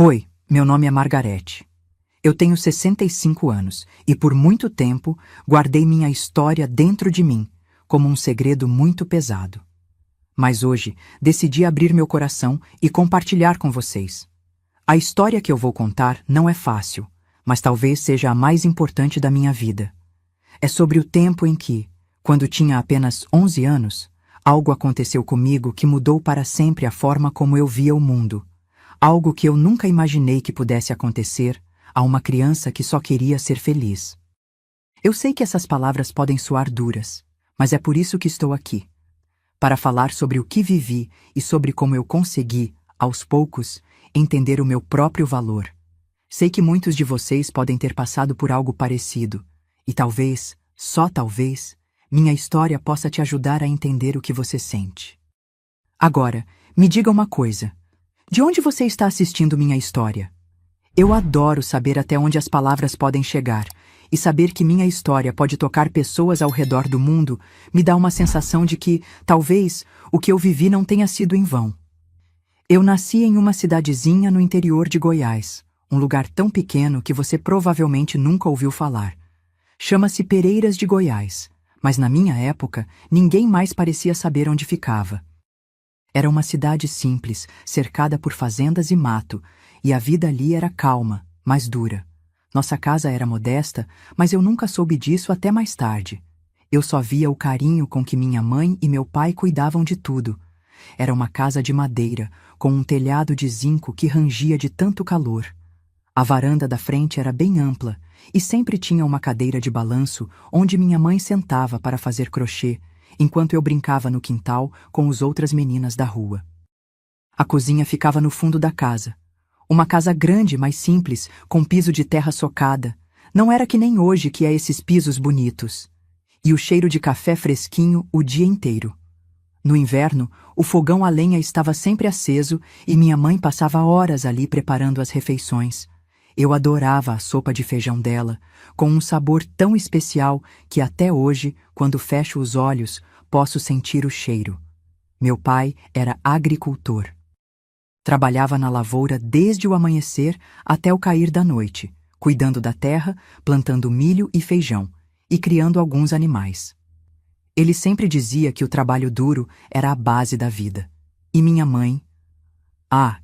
Oi, meu nome é Margarete. Eu tenho 65 anos e por muito tempo guardei minha história dentro de mim, como um segredo muito pesado. Mas hoje decidi abrir meu coração e compartilhar com vocês. A história que eu vou contar não é fácil, mas talvez seja a mais importante da minha vida. É sobre o tempo em que, quando tinha apenas 11 anos, algo aconteceu comigo que mudou para sempre a forma como eu via o mundo. Algo que eu nunca imaginei que pudesse acontecer a uma criança que só queria ser feliz. Eu sei que essas palavras podem soar duras, mas é por isso que estou aqui. Para falar sobre o que vivi e sobre como eu consegui, aos poucos, entender o meu próprio valor. Sei que muitos de vocês podem ter passado por algo parecido, e talvez, só talvez, minha história possa te ajudar a entender o que você sente. Agora, me diga uma coisa. De onde você está assistindo minha história? Eu adoro saber até onde as palavras podem chegar, e saber que minha história pode tocar pessoas ao redor do mundo me dá uma sensação de que, talvez, o que eu vivi não tenha sido em vão. Eu nasci em uma cidadezinha no interior de Goiás, um lugar tão pequeno que você provavelmente nunca ouviu falar. Chama-se Pereiras de Goiás, mas na minha época ninguém mais parecia saber onde ficava. Era uma cidade simples, cercada por fazendas e mato, e a vida ali era calma, mas dura. Nossa casa era modesta, mas eu nunca soube disso até mais tarde. Eu só via o carinho com que minha mãe e meu pai cuidavam de tudo. Era uma casa de madeira, com um telhado de zinco que rangia de tanto calor. A varanda da frente era bem ampla, e sempre tinha uma cadeira de balanço onde minha mãe sentava para fazer crochê, enquanto eu brincava no quintal com as outras meninas da rua. A cozinha ficava no fundo da casa. Uma casa grande, mas simples, com piso de terra socada. Não era que nem hoje que é esses pisos bonitos. E o cheiro de café fresquinho o dia inteiro. No inverno, o fogão a lenha estava sempre aceso e minha mãe passava horas ali preparando as refeições. Eu adorava a sopa de feijão dela, com um sabor tão especial que até hoje, quando fecho os olhos, posso sentir o cheiro. Meu pai era agricultor. Trabalhava na lavoura desde o amanhecer até o cair da noite, cuidando da terra, plantando milho e feijão, e criando alguns animais. Ele sempre dizia que o trabalho duro era a base da vida. E minha mãe?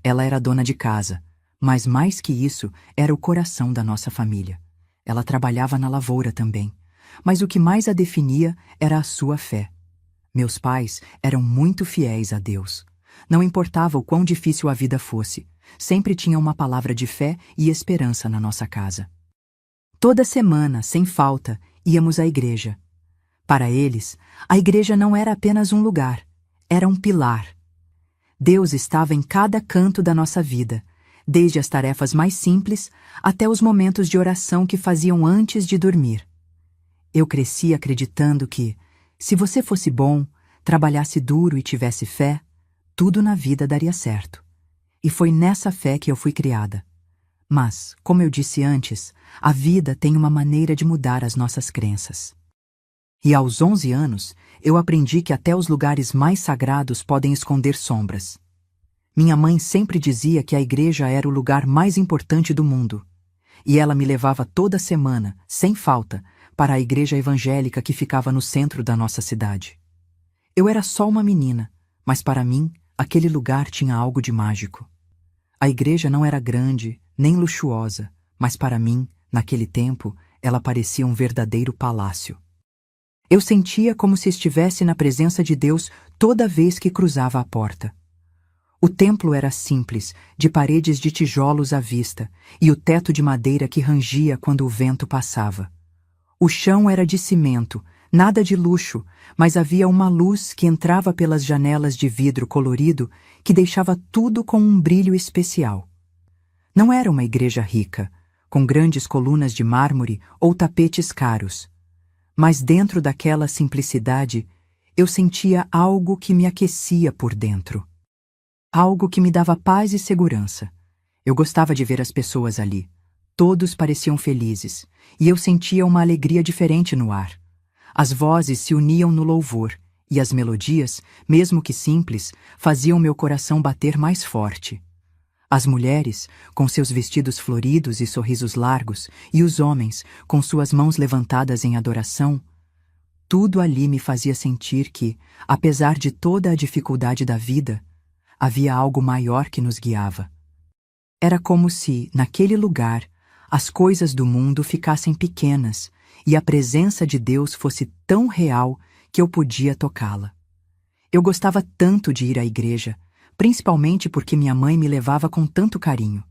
Ela era dona de casa, mas mais que isso, era o coração da nossa família. Ela trabalhava na lavoura também, mas o que mais a definia era a sua fé. Meus pais eram muito fiéis a Deus. Não importava o quão difícil a vida fosse, sempre tinha uma palavra de fé e esperança na nossa casa. Toda semana, sem falta, íamos à igreja. Para eles, a igreja não era apenas um lugar, era um pilar. Deus estava em cada canto da nossa vida, desde as tarefas mais simples até os momentos de oração que faziam antes de dormir. Eu cresci acreditando que, se você fosse bom, trabalhasse duro e tivesse fé, tudo na vida daria certo. E foi nessa fé que eu fui criada. Mas, como eu disse antes, a vida tem uma maneira de mudar as nossas crenças. E aos 11 anos, eu aprendi que até os lugares mais sagrados podem esconder sombras. Minha mãe sempre dizia que a igreja era o lugar mais importante do mundo. E ela me levava toda semana, sem falta, para a igreja evangélica que ficava no centro da nossa cidade. Eu era só uma menina, mas para mim, aquele lugar tinha algo de mágico. A igreja não era grande, nem luxuosa, mas para mim, naquele tempo, ela parecia um verdadeiro palácio. Eu sentia como se estivesse na presença de Deus toda vez que cruzava a porta. O templo era simples, de paredes de tijolos à vista, e o teto de madeira que rangia quando o vento passava. O chão era de cimento, nada de luxo, mas havia uma luz que entrava pelas janelas de vidro colorido que deixava tudo com um brilho especial. Não era uma igreja rica, com grandes colunas de mármore ou tapetes caros. Mas dentro daquela simplicidade, eu sentia algo que me aquecia por dentro. Algo que me dava paz e segurança. Eu gostava de ver as pessoas ali. Todos pareciam felizes, e eu sentia uma alegria diferente no ar. As vozes se uniam no louvor, e as melodias, mesmo que simples, faziam meu coração bater mais forte. As mulheres, com seus vestidos floridos e sorrisos largos, e os homens, com suas mãos levantadas em adoração, tudo ali me fazia sentir que, apesar de toda a dificuldade da vida, havia algo maior que nos guiava. Era como se, naquele lugar, as coisas do mundo ficassem pequenas e a presença de Deus fosse tão real que eu podia tocá-la. Eu gostava tanto de ir à igreja, principalmente porque minha mãe me levava com tanto carinho.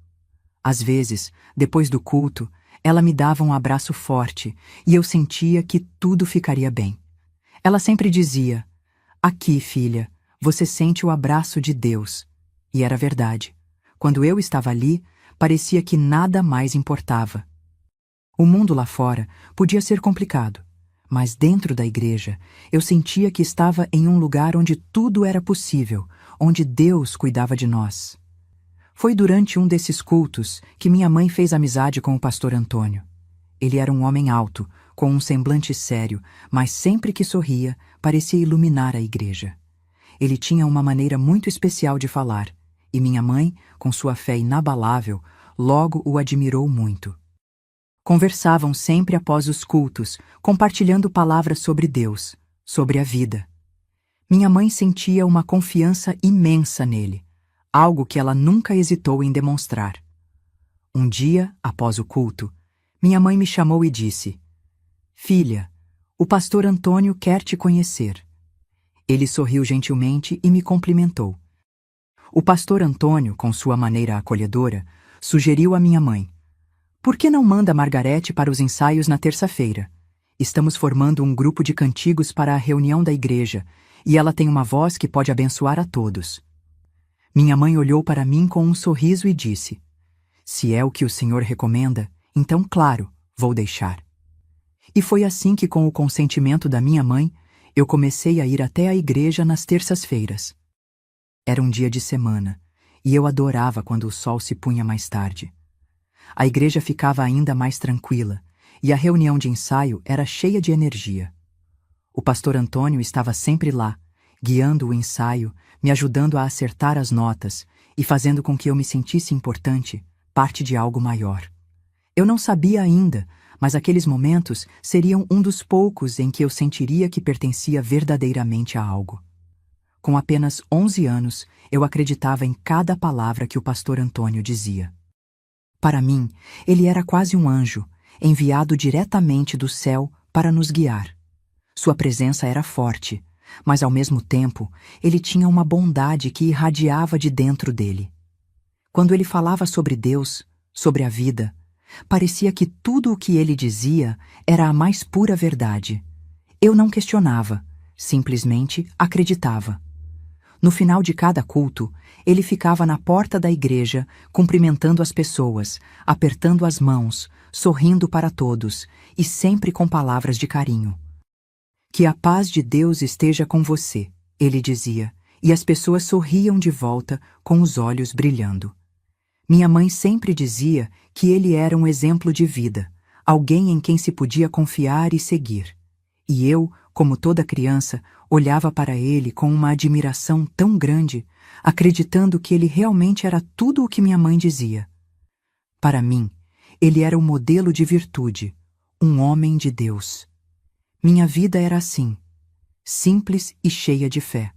Às vezes, depois do culto, ela me dava um abraço forte e eu sentia que tudo ficaria bem. Ela sempre dizia: "Aqui, filha, você sente o abraço de Deus." E era verdade. Quando eu estava ali, parecia que nada mais importava. O mundo lá fora podia ser complicado, mas dentro da igreja eu sentia que estava em um lugar onde tudo era possível, onde Deus cuidava de nós. Foi durante um desses cultos que minha mãe fez amizade com o pastor Antônio. Ele era um homem alto, com um semblante sério, mas sempre que sorria, parecia iluminar a igreja. Ele tinha uma maneira muito especial de falar, e minha mãe, com sua fé inabalável, logo o admirou muito. Conversavam sempre após os cultos, compartilhando palavras sobre Deus, sobre a vida. Minha mãe sentia uma confiança imensa nele, algo que ela nunca hesitou em demonstrar. Um dia, após o culto, minha mãe me chamou e disse: "Filha, o pastor Antônio quer te conhecer." Ele sorriu gentilmente e me cumprimentou. O pastor Antônio, com sua maneira acolhedora, sugeriu à minha mãe: "Por que não manda Margarete para os ensaios na terça-feira? Estamos formando um grupo de cantigos para a reunião da igreja, e ela tem uma voz que pode abençoar a todos." Minha mãe olhou para mim com um sorriso e disse: "Se é o que o Senhor recomenda, então, claro, vou deixar." E foi assim que, com o consentimento da minha mãe, eu comecei a ir até a igreja nas terças-feiras. Era um dia de semana, e eu adorava quando o sol se punha mais tarde. A igreja ficava ainda mais tranquila, e a reunião de ensaio era cheia de energia. O pastor Antônio estava sempre lá, guiando o ensaio, me ajudando a acertar as notas e fazendo com que eu me sentisse importante, parte de algo maior. Eu não sabia ainda, mas aqueles momentos seriam um dos poucos em que eu sentiria que pertencia verdadeiramente a algo. Com apenas 11 anos, eu acreditava em cada palavra que o pastor Antônio dizia. Para mim, ele era quase um anjo, enviado diretamente do céu para nos guiar. Sua presença era forte, mas ao mesmo tempo, ele tinha uma bondade que irradiava de dentro dele. Quando ele falava sobre Deus, sobre a vida, parecia que tudo o que ele dizia era a mais pura verdade. Eu não questionava, simplesmente acreditava. No final de cada culto, ele ficava na porta da igreja, cumprimentando as pessoas, apertando as mãos, sorrindo para todos e sempre com palavras de carinho. "Que a paz de Deus esteja com você", ele dizia, e as pessoas sorriam de volta com os olhos brilhando. Minha mãe sempre dizia que ele era um exemplo de vida, alguém em quem se podia confiar e seguir. E eu, como toda criança, olhava para ele com uma admiração tão grande, acreditando que ele realmente era tudo o que minha mãe dizia. Para mim, ele era o modelo de virtude, um homem de Deus. Minha vida era assim, simples e cheia de fé.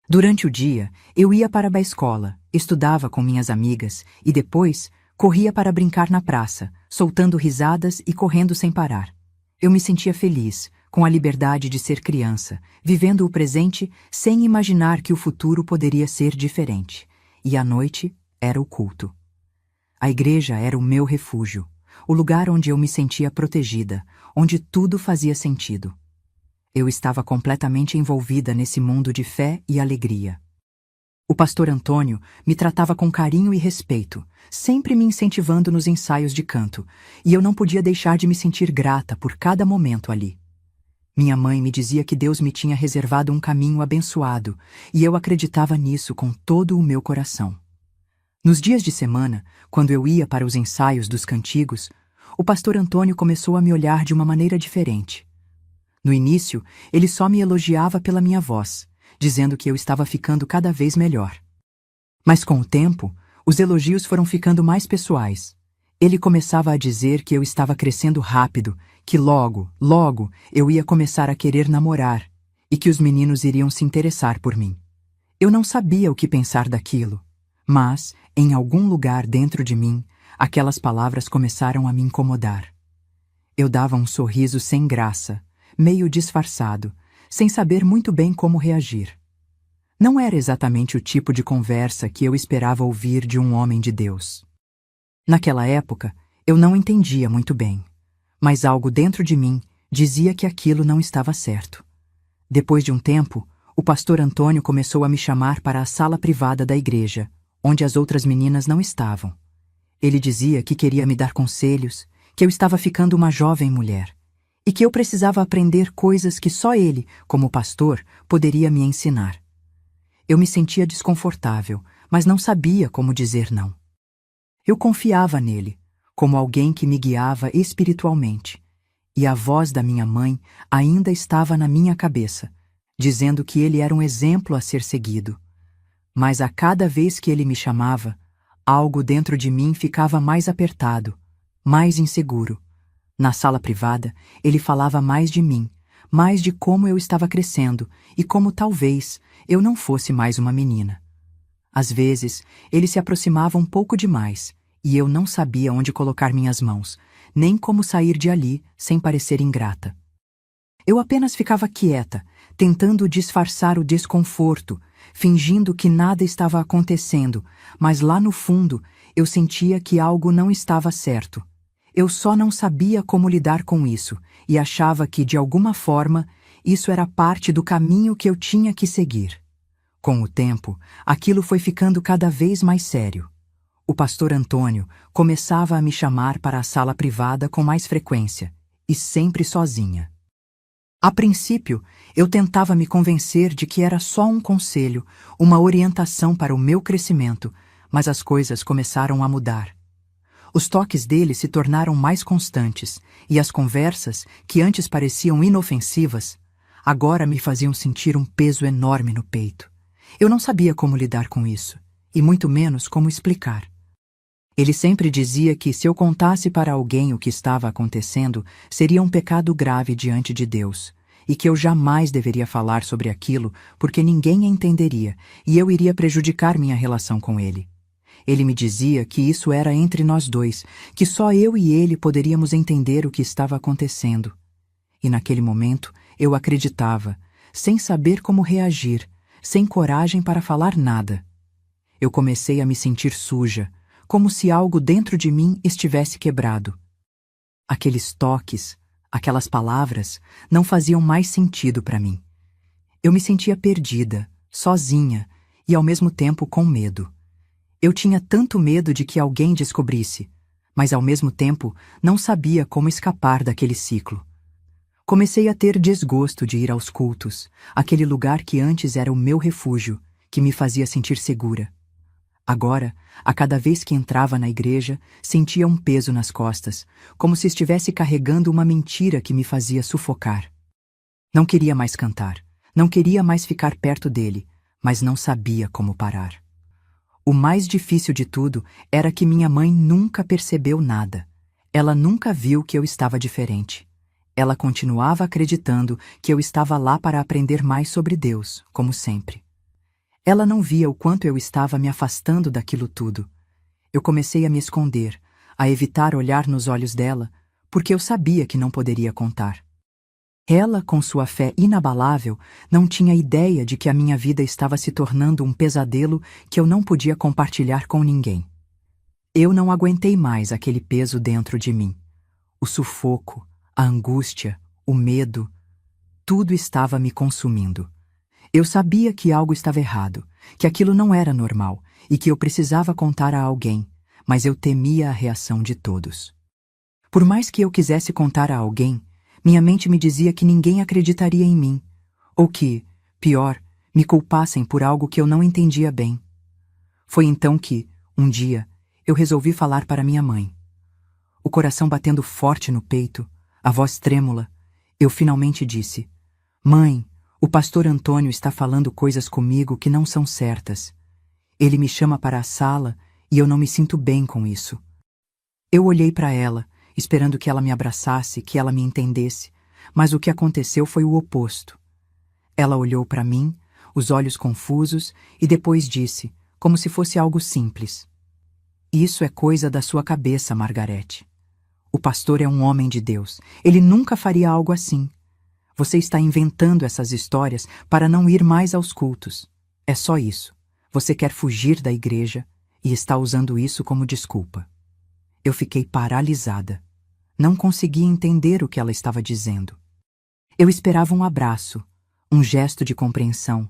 Durante o dia, eu ia para a escola, estudava com minhas amigas e depois corria para brincar na praça, soltando risadas e correndo sem parar. Eu me sentia feliz, com a liberdade de ser criança, vivendo o presente sem imaginar que o futuro poderia ser diferente. E à noite era o culto. A igreja era o meu refúgio, o lugar onde eu me sentia protegida, onde tudo fazia sentido. Eu estava completamente envolvida nesse mundo de fé e alegria. O pastor Antônio me tratava com carinho e respeito, sempre me incentivando nos ensaios de canto, e eu não podia deixar de me sentir grata por cada momento ali. Minha mãe me dizia que Deus me tinha reservado um caminho abençoado, e eu acreditava nisso com todo o meu coração. Nos dias de semana, quando eu ia para os ensaios dos cantigos, o pastor Antônio começou a me olhar de uma maneira diferente. No início, ele só me elogiava pela minha voz, dizendo que eu estava ficando cada vez melhor. Mas com o tempo, Os elogios foram ficando mais pessoais. Ele começava a dizer que eu estava crescendo rápido, que logo, logo, eu ia começar a querer namorar, e que os meninos iriam se interessar por mim. Eu não sabia o que pensar daquilo, mas, em algum lugar dentro de mim, aquelas palavras começaram a me incomodar. Eu dava um sorriso sem graça, meio disfarçado, sem saber muito bem como reagir. Não era exatamente o tipo de conversa que eu esperava ouvir de um homem de Deus. Naquela época, eu não entendia muito bem, mas algo dentro de mim dizia que aquilo não estava certo. Depois de um tempo, o pastor Antônio começou a me chamar para a sala privada da igreja, onde as outras meninas não estavam. Ele dizia que queria me dar conselhos, que eu estava ficando uma jovem mulher, e que eu precisava aprender coisas que só ele, como pastor, poderia me ensinar. Eu me sentia desconfortável, mas não sabia como dizer não. Eu confiava nele, como alguém que me guiava espiritualmente, e a voz da minha mãe ainda estava na minha cabeça, dizendo que ele era um exemplo a ser seguido. Mas a cada vez que ele me chamava, algo dentro de mim ficava mais apertado, mais inseguro. Na sala privada, ele falava mais de mim, mais de como eu estava crescendo e como talvez eu não fosse mais uma menina. Às vezes, ele se aproximava um pouco demais, e eu não sabia onde colocar minhas mãos, nem como sair de ali sem parecer ingrata. Eu apenas ficava quieta, tentando disfarçar o desconforto, fingindo que nada estava acontecendo, mas lá no fundo eu sentia que algo não estava certo. Eu só não sabia como lidar com isso, e achava que, de alguma forma, isso era parte do caminho que eu tinha que seguir. Com o tempo, aquilo foi ficando cada vez mais sério. O pastor Antônio começava a me chamar para a sala privada com mais frequência, e sempre sozinha. A princípio, eu tentava me convencer de que era só um conselho, uma orientação para o meu crescimento, mas as coisas começaram a mudar. Os toques dele se tornaram mais constantes, e as conversas, que antes pareciam inofensivas, agora me faziam sentir um peso enorme no peito. Eu não sabia como lidar com isso, e muito menos como explicar. Ele sempre dizia que se eu contasse para alguém o que estava acontecendo, seria um pecado grave diante de Deus, e que eu jamais deveria falar sobre aquilo porque ninguém entenderia e eu iria prejudicar minha relação com ele. Ele me dizia que isso era entre nós dois, que só eu e ele poderíamos entender o que estava acontecendo. E naquele momento eu acreditava, sem saber como reagir, sem coragem para falar nada. Eu comecei a me sentir suja, como se algo dentro de mim estivesse quebrado. Aqueles toques, aquelas palavras, não faziam mais sentido para mim. Eu me sentia perdida, sozinha e ao mesmo tempo com medo. Eu tinha tanto medo de que alguém descobrisse, mas ao mesmo tempo não sabia como escapar daquele ciclo. Comecei a ter desgosto de ir aos cultos, aquele lugar que antes era o meu refúgio, que me fazia sentir segura. Agora, a cada vez que entrava na igreja, sentia um peso nas costas, como se estivesse carregando uma mentira que me fazia sufocar. Não queria mais cantar, não queria mais ficar perto dele, mas não sabia como parar. O mais difícil de tudo era que minha mãe nunca percebeu nada. Ela nunca viu que eu estava diferente. Ela continuava acreditando que eu estava lá para aprender mais sobre Deus, como sempre. Ela não via o quanto eu estava me afastando daquilo tudo. Eu comecei a me esconder, a evitar olhar nos olhos dela, porque eu sabia que não poderia contar. Ela, com sua fé inabalável, não tinha ideia de que a minha vida estava se tornando um pesadelo que eu não podia compartilhar com ninguém. Eu não aguentei mais aquele peso dentro de mim. O sufoco, a angústia, o medo, tudo estava me consumindo. Eu sabia que algo estava errado, que aquilo não era normal e que eu precisava contar a alguém, mas eu temia a reação de todos. Por mais que eu quisesse contar a alguém, minha mente me dizia que ninguém acreditaria em mim, ou que, pior, me culpassem por algo que eu não entendia bem. Foi então que, um dia, eu resolvi falar para minha mãe. O coração batendo forte no peito, a voz trêmula, eu finalmente disse: "Mãe, o pastor Antônio está falando coisas comigo que não são certas. Ele me chama para a sala e eu não me sinto bem com isso. Eu olhei para ela, esperando que ela me abraçasse, que ela me entendesse, mas o que aconteceu foi o oposto. Ela olhou para mim, os olhos confusos, e depois disse, como se fosse algo simples: "Isso é coisa da sua cabeça, Margarete. O pastor é um homem de Deus. Ele nunca faria algo assim. Você está inventando essas histórias para não ir mais aos cultos. É só isso. Você quer fugir da igreja e está usando isso como desculpa." Eu fiquei paralisada. Não conseguia entender o que ela estava dizendo. Eu esperava um abraço, um gesto de compreensão,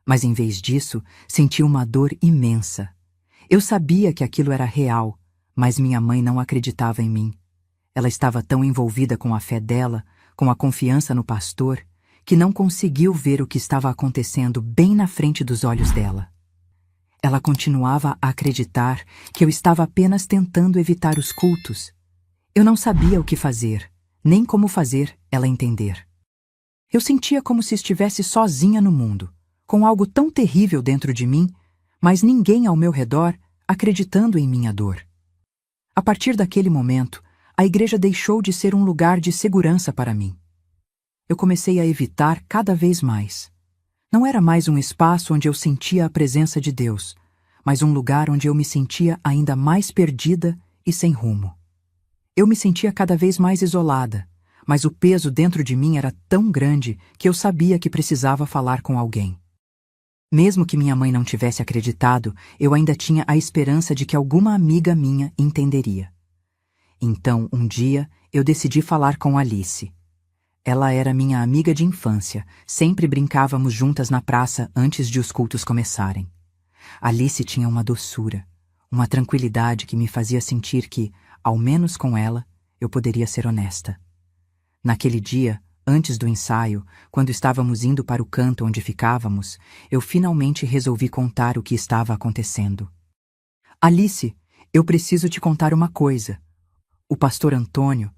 mas em vez disso, senti uma dor imensa. Eu sabia que aquilo era real, mas minha mãe não acreditava em mim. Ela estava tão envolvida com a fé dela, com a confiança no pastor, que não conseguiu ver o que estava acontecendo bem na frente dos olhos dela. Ela continuava a acreditar que eu estava apenas tentando evitar os cultos. Eu não sabia o que fazer, nem como fazer ela entender. Eu sentia como se estivesse sozinha no mundo, com algo tão terrível dentro de mim, mas ninguém ao meu redor acreditando em minha dor. A partir daquele momento, a igreja deixou de ser um lugar de segurança para mim. Eu comecei a evitar cada vez mais. Não era mais um espaço onde eu sentia a presença de Deus, mas um lugar onde eu me sentia ainda mais perdida e sem rumo. Eu me sentia cada vez mais isolada, mas o peso dentro de mim era tão grande que eu sabia que precisava falar com alguém. Mesmo que minha mãe não tivesse acreditado, eu ainda tinha a esperança de que alguma amiga minha entenderia. Então, um dia, eu decidi falar com Alice. Ela era minha amiga de infância, sempre brincávamos juntas na praça antes de os cultos começarem. Alice tinha uma doçura, uma tranquilidade que me fazia sentir que, ao menos com ela, eu poderia ser honesta. Naquele dia, antes do ensaio, quando estávamos indo para o canto onde ficávamos, eu finalmente resolvi contar o que estava acontecendo. "Alice, eu preciso te contar uma coisa. O pastor Antônio,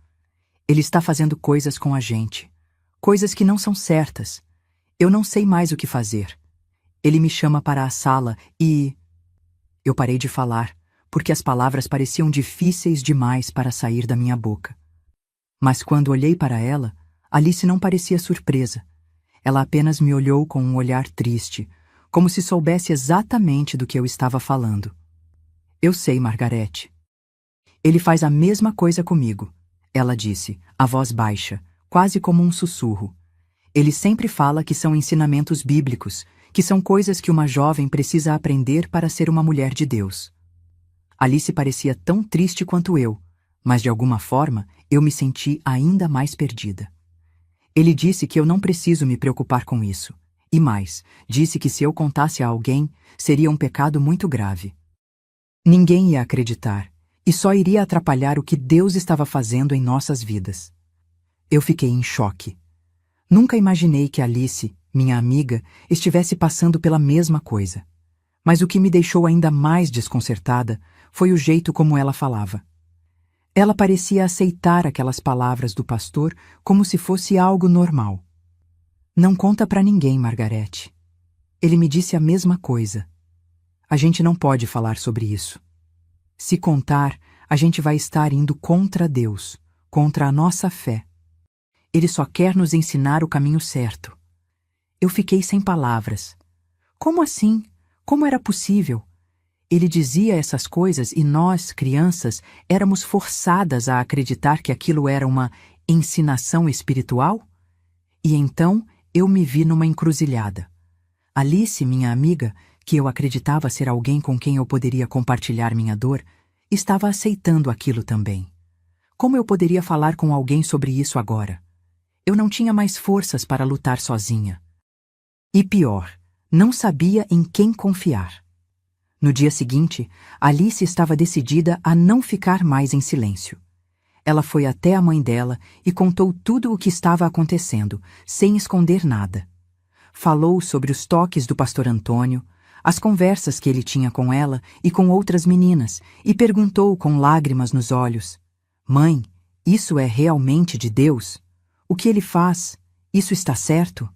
ele está fazendo coisas com a gente. Coisas que não são certas. Eu não sei mais o que fazer. Ele me chama para a sala e..." Eu parei de falar, porque as palavras pareciam difíceis demais para sair da minha boca. Mas quando olhei para ela, Alice não parecia surpresa. Ela apenas me olhou com um olhar triste, como se soubesse exatamente do que eu estava falando. "Eu sei, Margarete. Ele faz a mesma coisa comigo", ela disse, a voz baixa, quase como um sussurro. "Ele sempre fala que são ensinamentos bíblicos, que são coisas que uma jovem precisa aprender para ser uma mulher de Deus." Alice parecia tão triste quanto eu, mas de alguma forma eu me senti ainda mais perdida. Ele disse que eu não preciso me preocupar com isso. E mais, disse que se eu contasse a alguém, seria um pecado muito grave. Ninguém ia acreditar, e só iria atrapalhar o que Deus estava fazendo em nossas vidas. Eu fiquei em choque. Nunca imaginei que Alice, minha amiga, estivesse passando pela mesma coisa. Mas o que me deixou ainda mais desconcertada foi o jeito como ela falava. Ela parecia aceitar aquelas palavras do pastor como se fosse algo normal. "Não conta para ninguém, Margarete. Ele me disse a mesma coisa. A gente não pode falar sobre isso. Se contar, a gente vai estar indo contra Deus, contra a nossa fé. Ele só quer nos ensinar o caminho certo." Eu fiquei sem palavras. Como assim? Como era possível? Ele dizia essas coisas e nós, crianças, éramos forçadas a acreditar que aquilo era uma ensinação espiritual? E então eu me vi numa encruzilhada. Alice, minha amiga, que eu acreditava ser alguém com quem eu poderia compartilhar minha dor, estava aceitando aquilo também. Como eu poderia falar com alguém sobre isso agora? Eu não tinha mais forças para lutar sozinha. E pior, não sabia em quem confiar. No dia seguinte, Alice estava decidida a não ficar mais em silêncio. Ela foi até a mãe dela e contou tudo o que estava acontecendo, sem esconder nada. Falou sobre os toques do pastor Antônio, as conversas que ele tinha com ela e com outras meninas, e perguntou com lágrimas nos olhos: "Mãe, isso é realmente de Deus? O que ele faz, isso está certo?"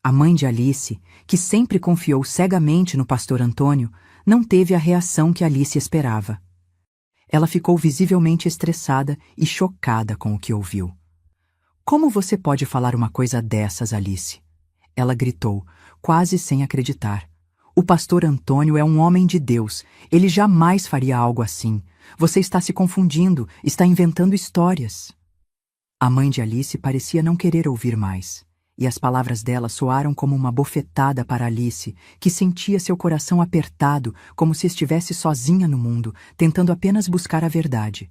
A mãe de Alice, que sempre confiou cegamente no pastor Antônio, não teve a reação que Alice esperava. Ela ficou visivelmente estressada e chocada com o que ouviu. Como você pode falar uma coisa dessas, Alice? Ela gritou, quase sem acreditar. O pastor Antônio é um homem de Deus. Ele jamais faria algo assim. Você está se confundindo, está inventando histórias. A mãe de Alice parecia não querer ouvir mais, e as palavras dela soaram como uma bofetada para Alice, que sentia seu coração apertado, como se estivesse sozinha no mundo, tentando apenas buscar a verdade.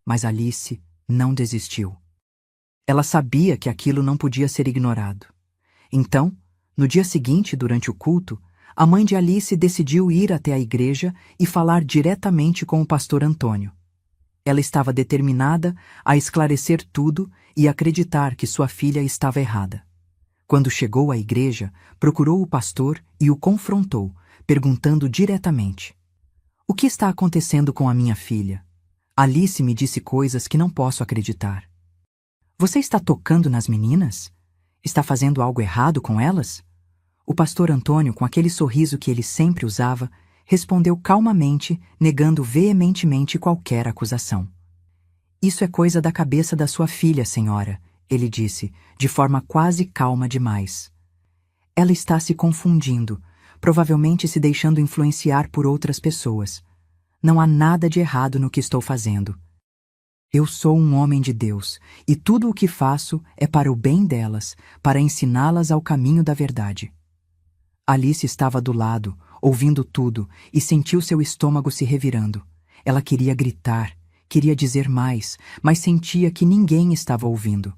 Mas Alice não desistiu. Ela sabia que aquilo não podia ser ignorado. Então, no dia seguinte, durante o culto, a mãe de Alice decidiu ir até a igreja e falar diretamente com o pastor Antônio. Ela estava determinada a esclarecer tudo e acreditar que sua filha estava errada. Quando chegou à igreja, procurou o pastor e o confrontou, perguntando diretamente: "O que está acontecendo com a minha filha? Alice me disse coisas que não posso acreditar. Você está tocando nas meninas? Está fazendo algo errado com elas?" O pastor Antônio, com aquele sorriso que ele sempre usava, respondeu calmamente, negando veementemente qualquer acusação. "Isso é coisa da cabeça da sua filha, senhora", ele disse, de forma quase calma demais. "Ela está se confundindo, provavelmente se deixando influenciar por outras pessoas. Não há nada de errado no que estou fazendo. Eu sou um homem de Deus, e tudo o que faço é para o bem delas, para ensiná-las ao caminho da verdade." Alice estava do lado, ouvindo tudo, e sentiu seu estômago se revirando. Ela queria gritar, queria dizer mais, mas sentia que ninguém estava ouvindo.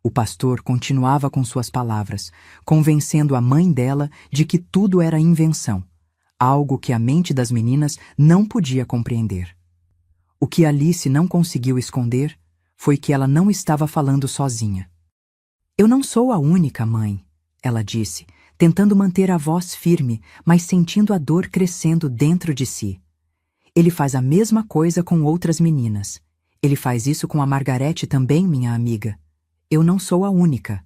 O pastor continuava com suas palavras, convencendo a mãe dela de que tudo era invenção, algo que a mente das meninas não podia compreender. O que Alice não conseguiu esconder foi que ela não estava falando sozinha. "Eu não sou a única, mãe", ela disse, tentando manter a voz firme, mas sentindo a dor crescendo dentro de si. "Ele faz a mesma coisa com outras meninas. Ele faz isso com a Margarete também, minha amiga. Eu não sou a única."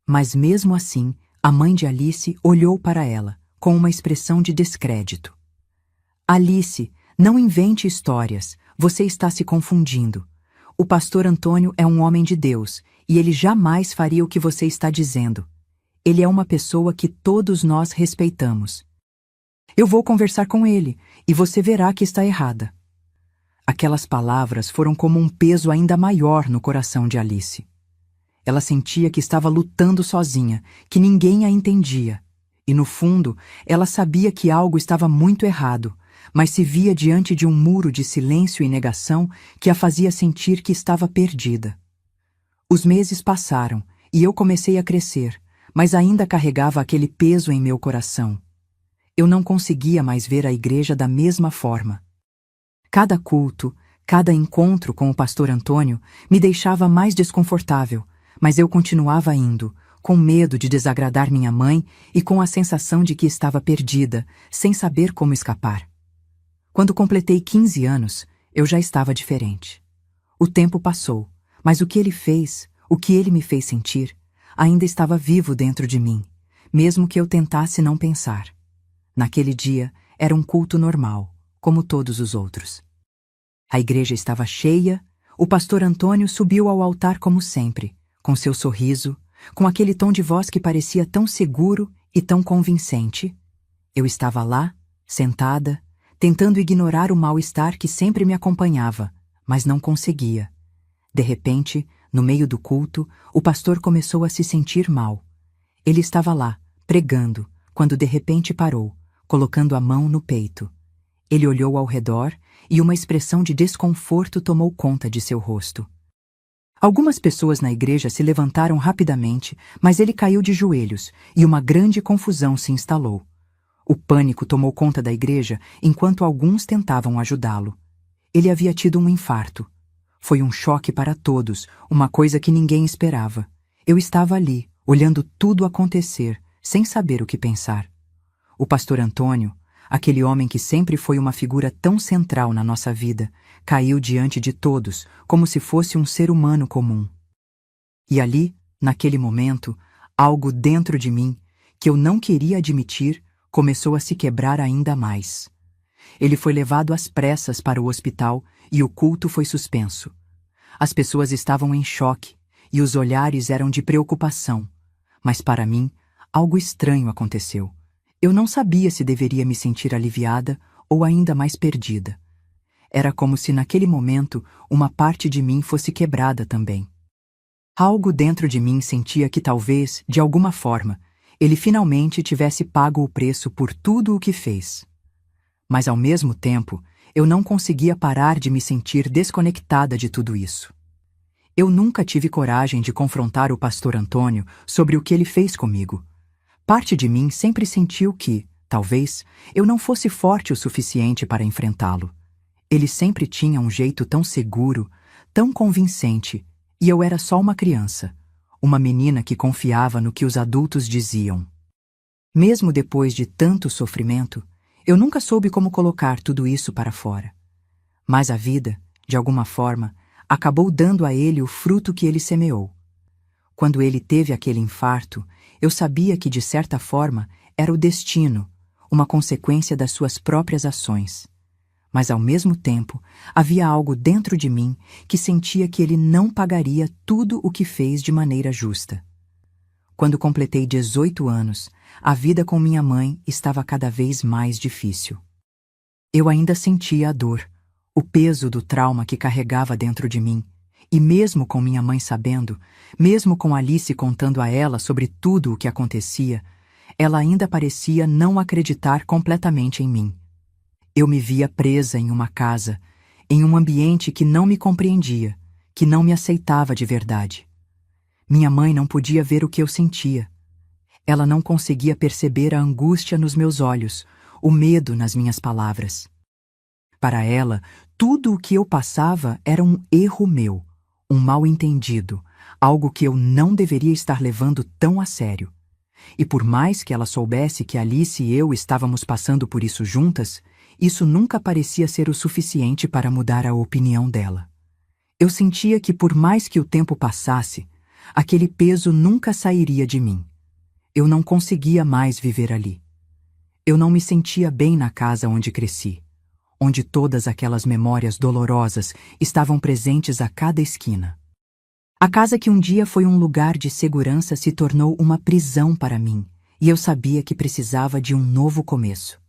Mas mesmo assim, a mãe de Alice olhou para ela, com uma expressão de descrédito. "Alice, não invente histórias, você está se confundindo. O pastor Antônio é um homem de Deus, e ele jamais faria o que você está dizendo. Ele é uma pessoa que todos nós respeitamos. Eu vou conversar com ele, e você verá que está errada." Aquelas palavras foram como um peso ainda maior no coração de Alice. Ela sentia que estava lutando sozinha, que ninguém a entendia. E no fundo, ela sabia que algo estava muito errado, mas se via diante de um muro de silêncio e negação que a fazia sentir que estava perdida. Os meses passaram, e eu comecei a crescer, mas ainda carregava aquele peso em meu coração. Eu não conseguia mais ver a igreja da mesma forma. Cada culto, cada encontro com o pastor Antônio me deixava mais desconfortável, mas eu continuava indo, com medo de desagradar minha mãe e com a sensação de que estava perdida, sem saber como escapar. Quando completei 15 anos, eu já estava diferente. O tempo passou, mas o que ele fez, o que ele me fez sentir, ainda estava vivo dentro de mim, mesmo que eu tentasse não pensar. Naquele dia, era um culto normal, como todos os outros. A igreja estava cheia, o pastor Antônio subiu ao altar como sempre, com seu sorriso, com aquele tom de voz que parecia tão seguro e tão convincente. Eu estava lá, sentada, tentando ignorar o mal-estar que sempre me acompanhava, mas não conseguia. De repente, no meio do culto, o pastor começou a se sentir mal. Ele estava lá, pregando, quando de repente parou, colocando a mão no peito. Ele olhou ao redor e uma expressão de desconforto tomou conta de seu rosto. Algumas pessoas na igreja se levantaram rapidamente, mas ele caiu de joelhos e uma grande confusão se instalou. O pânico tomou conta da igreja enquanto alguns tentavam ajudá-lo. Ele havia tido um infarto. Foi um choque para todos, uma coisa que ninguém esperava. Eu estava ali, olhando tudo acontecer, sem saber o que pensar. O pastor Antônio, aquele homem que sempre foi uma figura tão central na nossa vida, caiu diante de todos, como se fosse um ser humano comum. E ali, naquele momento, algo dentro de mim, que eu não queria admitir, começou a se quebrar ainda mais. Ele foi levado às pressas para o hospital e o culto foi suspenso. As pessoas estavam em choque e os olhares eram de preocupação. Mas para mim, algo estranho aconteceu. Eu não sabia se deveria me sentir aliviada ou ainda mais perdida. Era como se naquele momento uma parte de mim fosse quebrada também. Algo dentro de mim sentia que talvez, de alguma forma, ele finalmente tivesse pago o preço por tudo o que fez. Mas ao mesmo tempo, eu não conseguia parar de me sentir desconectada de tudo isso. Eu nunca tive coragem de confrontar o pastor Antônio sobre o que ele fez comigo. Parte de mim sempre sentiu que, talvez, eu não fosse forte o suficiente para enfrentá-lo. Ele sempre tinha um jeito tão seguro, tão convincente, e eu era só uma criança, uma menina que confiava no que os adultos diziam. Mesmo depois de tanto sofrimento, eu nunca soube como colocar tudo isso para fora. Mas a vida, de alguma forma, acabou dando a ele o fruto que ele semeou. Quando ele teve aquele infarto, eu sabia que, de certa forma, era o destino, uma consequência das suas próprias ações. Mas, ao mesmo tempo, havia algo dentro de mim que sentia que ele não pagaria tudo o que fez de maneira justa. Quando completei 18 anos, a vida com minha mãe estava cada vez mais difícil. Eu ainda sentia a dor, o peso do trauma que carregava dentro de mim, e mesmo com minha mãe sabendo, mesmo com Alice contando a ela sobre tudo o que acontecia, ela ainda parecia não acreditar completamente em mim. Eu me via presa em uma casa, em um ambiente que não me compreendia, que não me aceitava de verdade. Minha mãe não podia ver o que eu sentia. Ela não conseguia perceber a angústia nos meus olhos, o medo nas minhas palavras. Para ela, tudo o que eu passava era um erro meu, um mal-entendido, algo que eu não deveria estar levando tão a sério. E por mais que ela soubesse que Alice e eu estávamos passando por isso juntas, isso nunca parecia ser o suficiente para mudar a opinião dela. Eu sentia que por mais que o tempo passasse, aquele peso nunca sairia de mim. Eu não conseguia mais viver ali. Eu não me sentia bem na casa onde cresci, onde todas aquelas memórias dolorosas estavam presentes a cada esquina. A casa que um dia foi um lugar de segurança se tornou uma prisão para mim, e eu sabia que precisava de um novo começo.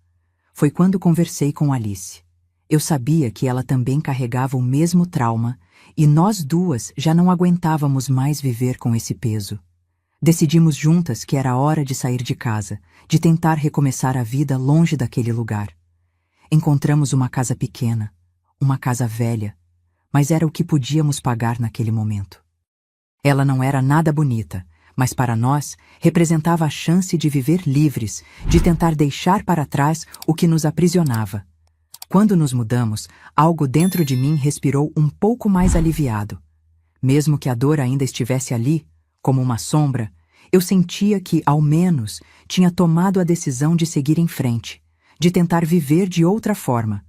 Foi quando conversei com Alice. Eu sabia que ela também carregava o mesmo trauma, e nós duas já não aguentávamos mais viver com esse peso. Decidimos juntas que era hora de sair de casa, de tentar recomeçar a vida longe daquele lugar. Encontramos uma casa pequena, uma casa velha, mas era o que podíamos pagar naquele momento. Ela não era nada bonita, mas para nós representava a chance de viver livres, de tentar deixar para trás o que nos aprisionava. Quando nos mudamos, algo dentro de mim respirou um pouco mais aliviado. Mesmo que a dor ainda estivesse ali, como uma sombra, eu sentia que, ao menos, tinha tomado a decisão de seguir em frente, de tentar viver de outra forma.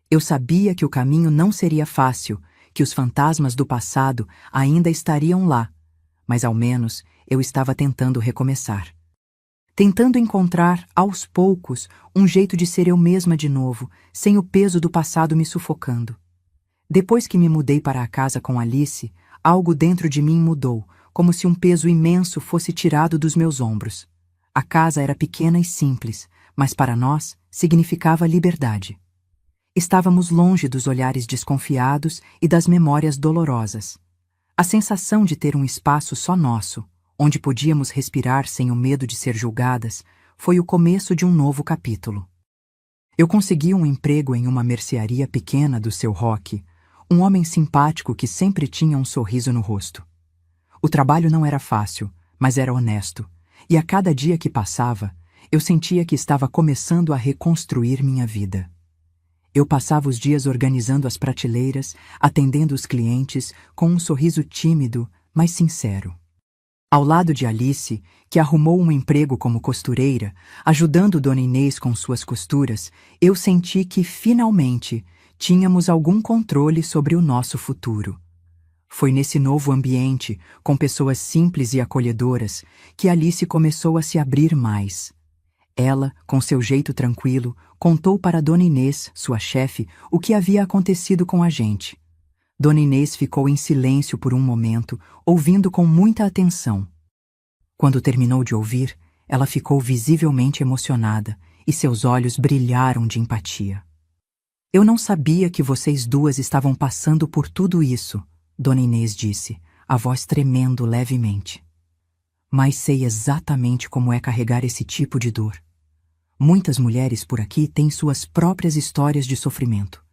Eu sabia que o caminho não seria fácil, que os fantasmas do passado ainda estariam lá, mas ao menos eu estava tentando recomeçar. Tentando encontrar, aos poucos, um jeito de ser eu mesma de novo, sem o peso do passado me sufocando. Depois que me mudei para a casa com Alice, algo dentro de mim mudou, como se um peso imenso fosse tirado dos meus ombros. A casa era pequena e simples, mas para nós significava liberdade. Estávamos longe dos olhares desconfiados e das memórias dolorosas. A sensação de ter um espaço só nosso, onde podíamos respirar sem o medo de ser julgadas, foi o começo de um novo capítulo. Eu consegui um emprego em uma mercearia pequena do seu Roque, um homem simpático que sempre tinha um sorriso no rosto. O trabalho não era fácil, mas era honesto, e a cada dia que passava, eu sentia que estava começando a reconstruir minha vida. Eu passava os dias organizando as prateleiras, atendendo os clientes, com um sorriso tímido, mas sincero. Ao lado de Alice, que arrumou um emprego como costureira, ajudando Dona Inês com suas costuras, eu senti que, finalmente, tínhamos algum controle sobre o nosso futuro. Foi nesse novo ambiente, com pessoas simples e acolhedoras, que Alice começou a se abrir mais. Ela, com seu jeito tranquilo, contou para Dona Inês, sua chefe, o que havia acontecido com a gente. Dona Inês ficou em silêncio por um momento, ouvindo com muita atenção. Quando terminou de ouvir, ela ficou visivelmente emocionada e seus olhos brilharam de empatia. Eu não sabia que vocês duas estavam passando por tudo isso, Dona Inês disse, a voz tremendo levemente. Mas sei exatamente como é carregar esse tipo de dor. Muitas mulheres por aqui têm suas próprias histórias de sofrimento,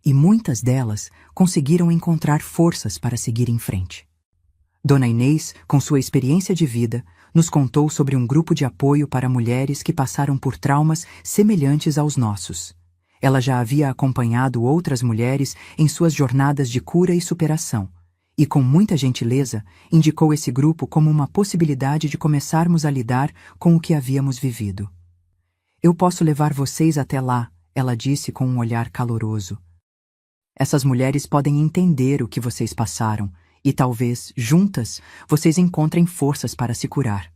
e muitas delas conseguiram encontrar forças para seguir em frente. Dona Inês, com sua experiência de vida, nos contou sobre um grupo de apoio para mulheres que passaram por traumas semelhantes aos nossos. Ela já havia acompanhado outras mulheres em suas jornadas de cura e superação, e com muita gentileza indicou esse grupo como uma possibilidade de começarmos a lidar com o que havíamos vivido. Eu posso levar vocês até lá, ela disse com um olhar caloroso. Essas mulheres podem entender o que vocês passaram e talvez, juntas, vocês encontrem forças para se curar.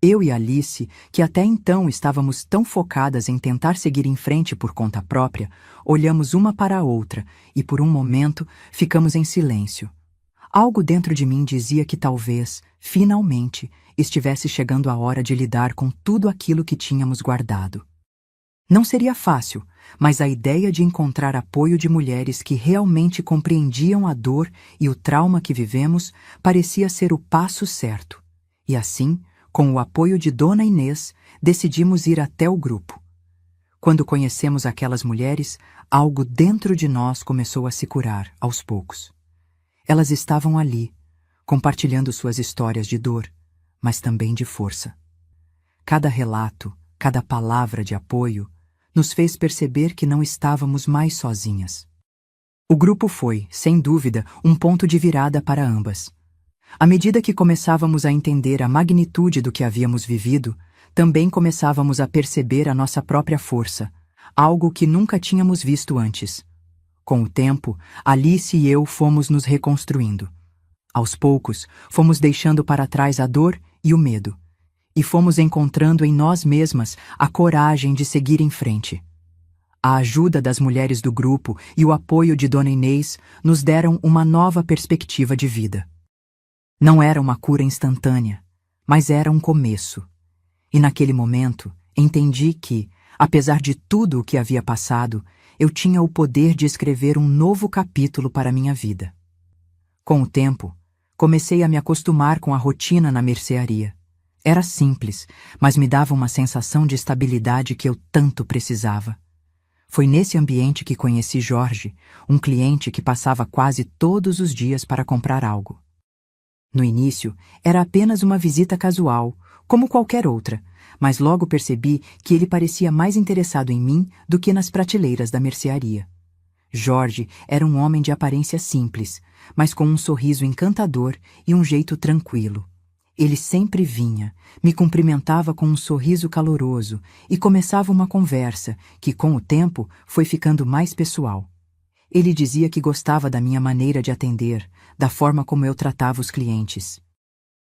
Eu e Alice, que até então estávamos tão focadas em tentar seguir em frente por conta própria, olhamos uma para a outra e por um momento ficamos em silêncio. Algo dentro de mim dizia que talvez, finalmente, estivesse chegando a hora de lidar com tudo aquilo que tínhamos guardado. Não seria fácil, mas a ideia de encontrar apoio de mulheres que realmente compreendiam a dor e o trauma que vivemos parecia ser o passo certo. E assim, com o apoio de Dona Inês, decidimos ir até o grupo. Quando conhecemos aquelas mulheres, algo dentro de nós começou a se curar, aos poucos. Elas estavam ali, compartilhando suas histórias de dor, mas também de força. Cada relato, cada palavra de apoio, nos fez perceber que não estávamos mais sozinhas. O grupo foi, sem dúvida, um ponto de virada para ambas. À medida que começávamos a entender a magnitude do que havíamos vivido, também começávamos a perceber a nossa própria força, algo que nunca tínhamos visto antes. Com o tempo, Alice e eu fomos nos reconstruindo. Aos poucos, fomos deixando para trás a dor e o medo, e fomos encontrando em nós mesmas a coragem de seguir em frente. A ajuda das mulheres do grupo e o apoio de Dona Inês nos deram uma nova perspectiva de vida. Não era uma cura instantânea, mas era um começo. E naquele momento, entendi que, apesar de tudo o que havia passado, eu tinha o poder de escrever um novo capítulo para minha vida. Com o tempo, comecei a me acostumar com a rotina na mercearia. Era simples, mas me dava uma sensação de estabilidade que eu tanto precisava. Foi nesse ambiente que conheci Jorge, um cliente que passava quase todos os dias para comprar algo. No início, era apenas uma visita casual, como qualquer outra, mas logo percebi que ele parecia mais interessado em mim do que nas prateleiras da mercearia. Jorge era um homem de aparência simples, mas com um sorriso encantador e um jeito tranquilo. Ele sempre vinha, me cumprimentava com um sorriso caloroso e começava uma conversa que, com o tempo, foi ficando mais pessoal. Ele dizia que gostava da minha maneira de atender, da forma como eu tratava os clientes.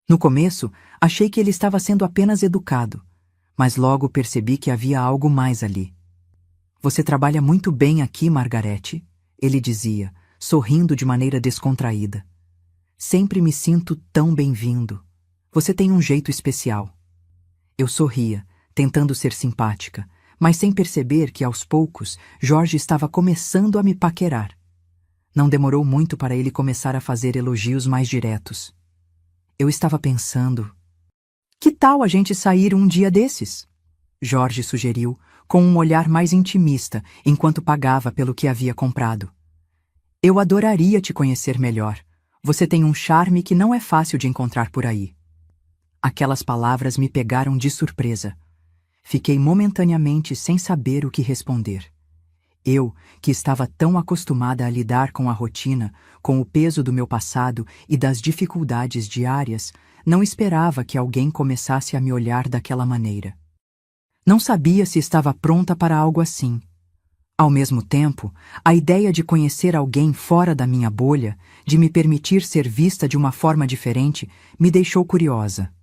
No começo, achei que ele estava sendo apenas educado, mas logo percebi que havia algo mais ali. Você trabalha muito bem aqui, Margarete, ele dizia, sorrindo de maneira descontraída. Sempre me sinto tão bem-vindo. Você tem um jeito especial. Eu sorria, tentando ser simpática, mas sem perceber que, aos poucos, Jorge estava começando a me paquerar. Não demorou muito para ele começar a fazer elogios mais diretos. Eu estava pensando... Que tal a gente sair um dia desses? Jorge sugeriu, com um olhar mais intimista, enquanto pagava pelo que havia comprado. Eu adoraria te conhecer melhor. Você tem um charme que não é fácil de encontrar por aí. Aquelas palavras me pegaram de surpresa. Fiquei momentaneamente sem saber o que responder. Eu, que estava tão acostumada a lidar com a rotina, com o peso do meu passado e das dificuldades diárias, não esperava que alguém começasse a me olhar daquela maneira. Não sabia se estava pronta para algo assim. Ao mesmo tempo, a ideia de conhecer alguém fora da minha bolha, de me permitir ser vista de uma forma diferente, me deixou curiosa.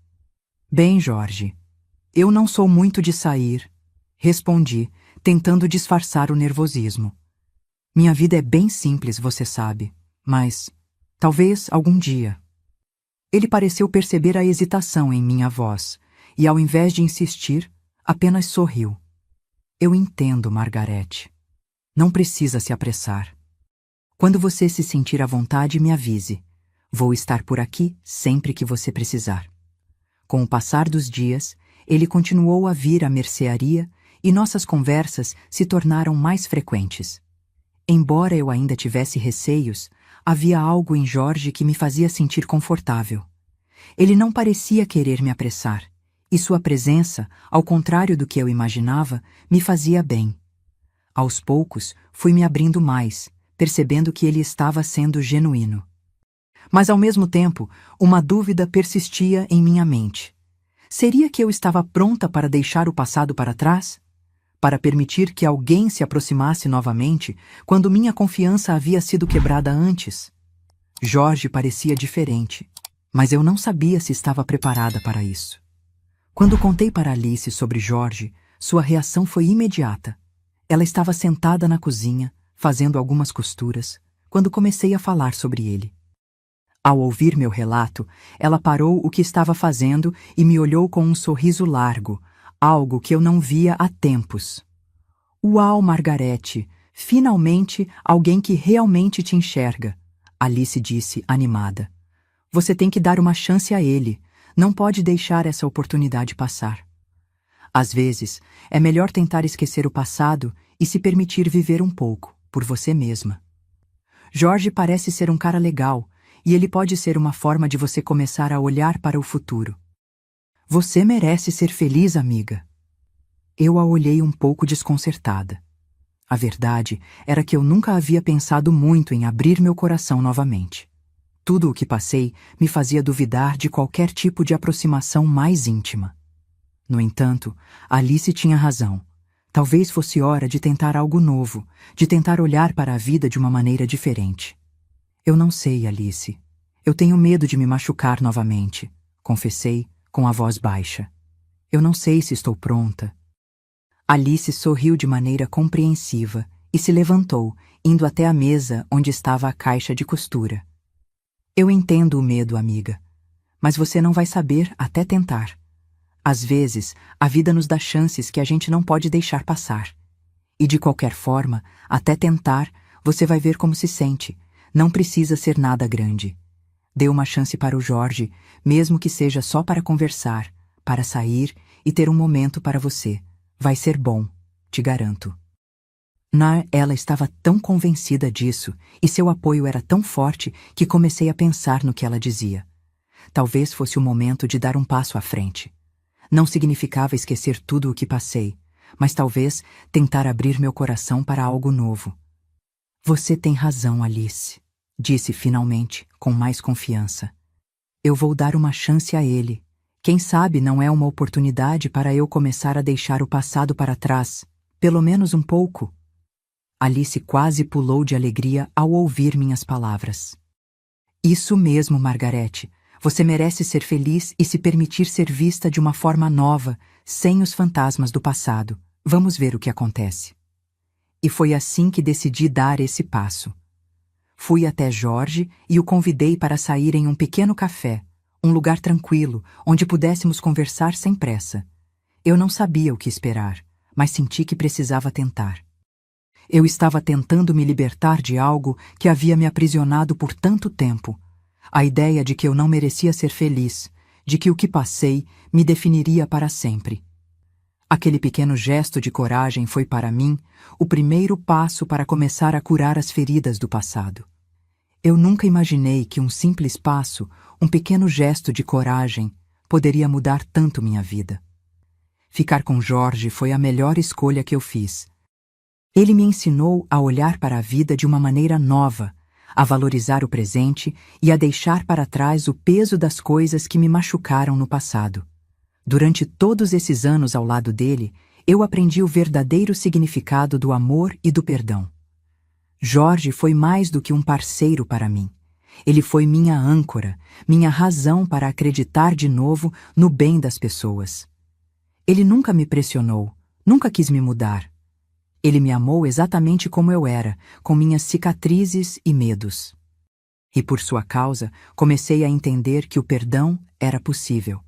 Bem, Jorge, Eu não sou muito de sair, respondi, tentando disfarçar o nervosismo. Minha vida é bem simples, você sabe, mas talvez algum dia. Ele pareceu perceber a hesitação em minha voz e, ao invés de insistir, apenas sorriu. Eu entendo, Margarete. Não precisa se apressar. Quando você se sentir à vontade, me avise. Vou estar por aqui sempre que você precisar. Com o passar dos dias, ele continuou a vir à mercearia e nossas conversas se tornaram mais frequentes. Embora eu ainda tivesse receios, havia algo em Jorge que me fazia sentir confortável. Ele não parecia querer me apressar, e sua presença, ao contrário do que eu imaginava, me fazia bem. Aos poucos, fui me abrindo mais, percebendo que ele estava sendo genuíno. Mas, ao mesmo tempo, uma dúvida persistia em minha mente. Seria que eu estava pronta para deixar o passado para trás? Para permitir que alguém se aproximasse novamente, quando minha confiança havia sido quebrada antes? Jorge parecia diferente, mas eu não sabia se estava preparada para isso. Quando contei para Alice sobre Jorge, sua reação foi imediata. Ela estava sentada na cozinha, fazendo algumas costuras, quando comecei a falar sobre ele. Ao ouvir meu relato, ela parou o que estava fazendo e me olhou com um sorriso largo, algo que eu não via há tempos. Uau, Margarete! Finalmente alguém que realmente te enxerga, Alice disse, animada. Você tem que dar uma chance a ele, não pode deixar essa oportunidade passar. Às vezes, é melhor tentar esquecer o passado e se permitir viver um pouco, por você mesma. Jorge parece ser um cara legal, e ele pode ser uma forma de você começar a olhar para o futuro. Você merece ser feliz, amiga. Eu a olhei um pouco desconcertada. A verdade era que eu nunca havia pensado muito em abrir meu coração novamente. Tudo o que passei me fazia duvidar de qualquer tipo de aproximação mais íntima. No entanto, Alice tinha razão. Talvez fosse hora de tentar algo novo, de tentar olhar para a vida de uma maneira diferente. Eu não sei, Alice. Eu tenho medo de me machucar novamente, confessei, com a voz baixa. Eu não sei se estou pronta. Alice sorriu de maneira compreensiva e se levantou, indo até a mesa onde estava a caixa de costura. Eu entendo o medo, amiga, mas você não vai saber até tentar. Às vezes, a vida nos dá chances que a gente não pode deixar passar. E de qualquer forma, até tentar, você vai ver como se sente. Não precisa ser nada grande. Dê uma chance para o Jorge, mesmo que seja só para conversar, para sair e ter um momento para você. Vai ser bom, te garanto. Ela estava tão convencida disso e seu apoio era tão forte que comecei a pensar no que ela dizia. Talvez fosse o momento de dar um passo à frente. Não significava esquecer tudo o que passei, mas talvez tentar abrir meu coração para algo novo. Você tem razão, Alice, disse finalmente, com mais confiança. Eu vou dar uma chance a ele. Quem sabe não é uma oportunidade para eu começar a deixar o passado para trás, pelo menos um pouco. Alice quase pulou de alegria ao ouvir minhas palavras. Isso mesmo, Margarete. Você merece ser feliz e se permitir ser vista de uma forma nova, sem os fantasmas do passado. Vamos ver o que acontece. E foi assim que decidi dar esse passo. Fui até Jorge e o convidei para sair em um pequeno café, um lugar tranquilo, onde pudéssemos conversar sem pressa. Eu não sabia o que esperar, mas senti que precisava tentar. Eu estava tentando me libertar de algo que havia me aprisionado por tanto tempo. A ideia de que eu não merecia ser feliz, de que o que passei me definiria para sempre. Aquele pequeno gesto de coragem foi para mim o primeiro passo para começar a curar as feridas do passado. Eu nunca imaginei que um simples passo, um pequeno gesto de coragem, poderia mudar tanto minha vida. Ficar com Jorge foi a melhor escolha que eu fiz. Ele me ensinou a olhar para a vida de uma maneira nova, a valorizar o presente e a deixar para trás o peso das coisas que me machucaram no passado. Durante todos esses anos ao lado dele, eu aprendi o verdadeiro significado do amor e do perdão. Jorge foi mais do que um parceiro para mim. Ele foi minha âncora, minha razão para acreditar de novo no bem das pessoas. Ele nunca me pressionou, nunca quis me mudar. Ele me amou exatamente como eu era, com minhas cicatrizes e medos. E por sua causa, comecei a entender que o perdão era possível.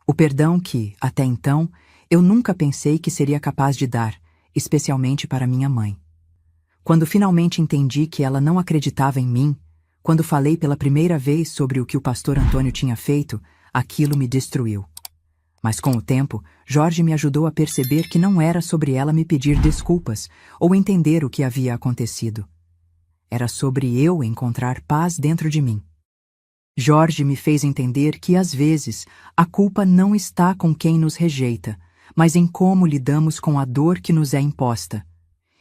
O perdão que, até então, eu nunca pensei que seria capaz de dar, especialmente para minha mãe. Quando finalmente entendi que ela não acreditava em mim, quando falei pela primeira vez sobre o que o pastor Antônio tinha feito, aquilo me destruiu. Mas com o tempo, Jorge me ajudou a perceber que não era sobre ela me pedir desculpas ou entender o que havia acontecido. Era sobre eu encontrar paz dentro de mim. Jorge me fez entender que, às vezes, a culpa não está com quem nos rejeita, mas em como lidamos com a dor que nos é imposta.